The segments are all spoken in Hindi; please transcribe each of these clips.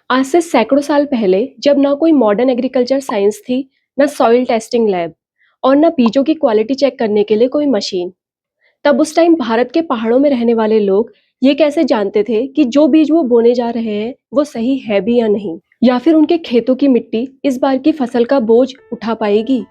आज से सैकड़ों साल पहले जब ना कोई मॉडर्न एग्रीकल्चर साइंस थी, ना सॉइल टेस्टिंग लैब और ना बीजों की क्वालिटी चेक करने के लिए कोई मशीन, तब उस टाइम भारत के पहाड़ों में रहने वाले लोग ये कैसे जानते थे कि जो बीज वो बोने जा रहे हैं वो सही है भी या नहीं, या फिर उनके खेतों की मिट्टी इस बार की फसल का बोझ उठा पाएगी।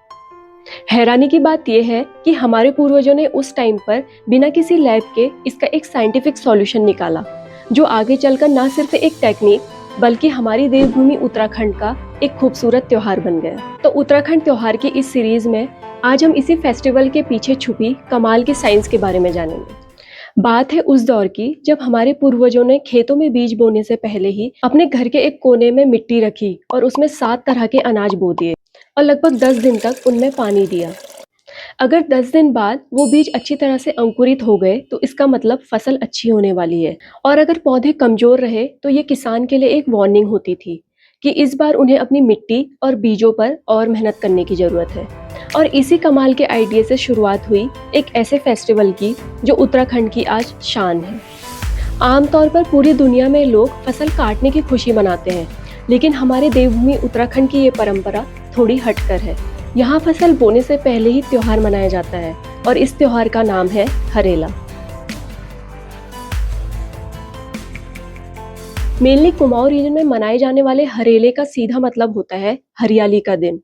हैरानी की बात यह है कि हमारे पूर्वजों ने उस टाइम पर बिना किसी लैब के इसका एक साइंटिफिक सॉल्यूशन निकाला, जो आगे चलकर ना सिर्फ एक टेक्निक बल्कि हमारी देवभूमि उत्तराखंड का एक खूबसूरत त्योहार बन गया। तो उत्तराखंड त्योहार की इस सीरीज में आज हम इसी फेस्टिवल के पीछे छुपी कमाल की साइंस के बारे में जानेंगे। बात है उस दौर की जब हमारे पूर्वजों ने खेतों में बीज बोने से पहले ही अपने घर के एक कोने में मिट्टी रखी और उसमें 7 तरह के अनाज बो दिए और लगभग 10 दिन तक उनमें पानी दिया। अगर 10 दिन बाद वो बीज अच्छी तरह से अंकुरित हो गए तो इसका मतलब फसल अच्छी होने वाली है, और अगर पौधे कमजोर रहे तो ये किसान के लिए एक वार्निंग होती थी कि इस बार उन्हें अपनी मिट्टी और बीजों पर और मेहनत करने की जरूरत है। और इसी कमाल के आइडिया से शुरुआत हुई एक ऐसे फेस्टिवल की जो उत्तराखंड की आज शान है। आमतौर पर पूरी दुनिया में लोग फसल काटने की खुशी मनाते हैं, लेकिन हमारे देवभूमि उत्तराखंड की ये परंपरा थोड़ी हटकर है। यहाँ फसल बोने से पहले ही त्योहार मनाया जाता है और इस त्योहार का नाम है हरेला। मेनली कुमाऊं रीजन में मनाए जाने वाले हरेले का सीधा मतलब होता है हरियाली का दिन।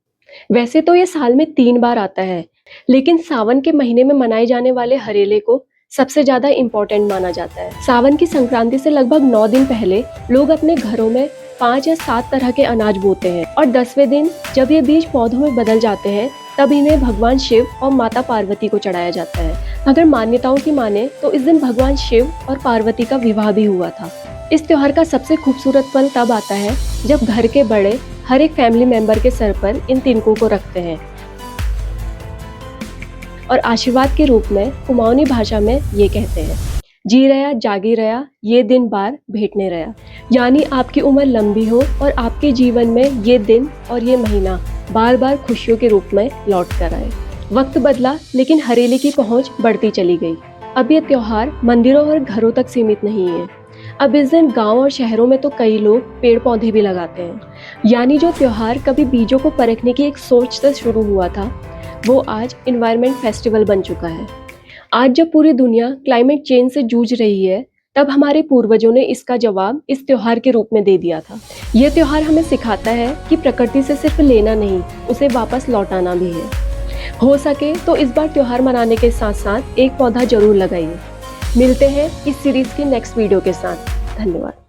वैसे तो ये साल में 3 बार आता है, लेकिन सावन के महीने में मनाए जाने वाले हरेले को सबसे ज्यादा इम्पोर्टेंट माना जाता है। सावन की संक्रांति से लगभग 9 दिन पहले लोग अपने घरों में 5 या 7 तरह के अनाज बोते हैं और 10वें दिन जब ये बीज पौधों में बदल जाते हैं तब इन्हें भगवान शिव और माता पार्वती को चढ़ाया जाता है। अगर मान्यताओं की माने तो इस दिन भगवान शिव और पार्वती का विवाह भी हुआ था। इस त्योहार का सबसे खूबसूरत पल तब आता है जब घर के बड़े हर एक फैमिली मेंबर के सर पर इन तिनकों को रखते हैं और आशीर्वाद के रूप में कुमाऊनी भाषा में ये कहते हैं, जी रहा जागी रहा ये दिन बार भेटने रहा, यानी आपकी उम्र लंबी हो और आपके जीवन में ये दिन और ये महीना बार बार खुशियों के रूप में लौट कर आए। वक्त बदला लेकिन हरेले की पहुंच बढ़ती चली गई। अब ये त्योहार मंदिरों और घरों तक सीमित नहीं है। अब इस दिन गांव और शहरों में तो कई लोग पेड़ पौधे भी लगाते हैं, यानी जो त्योहार कभी बीजों को परखने की एक सोच से शुरू हुआ था वो आज इन्वायरमेंट फेस्टिवल बन चुका है। आज जब पूरी दुनिया क्लाइमेट चेंज से जूझ रही है तब हमारे पूर्वजों ने इसका जवाब इस त्योहार के रूप में दे दिया था। यह त्योहार हमें सिखाता है कि प्रकृति से सिर्फ लेना नहीं, उसे वापस लौटाना भी है। हो सके तो इस बार त्योहार मनाने के साथ साथ एक पौधा जरूर लगाइए। मिलते हैं इस सीरीज की नेक्स्ट वीडियो के साथ। धन्यवाद।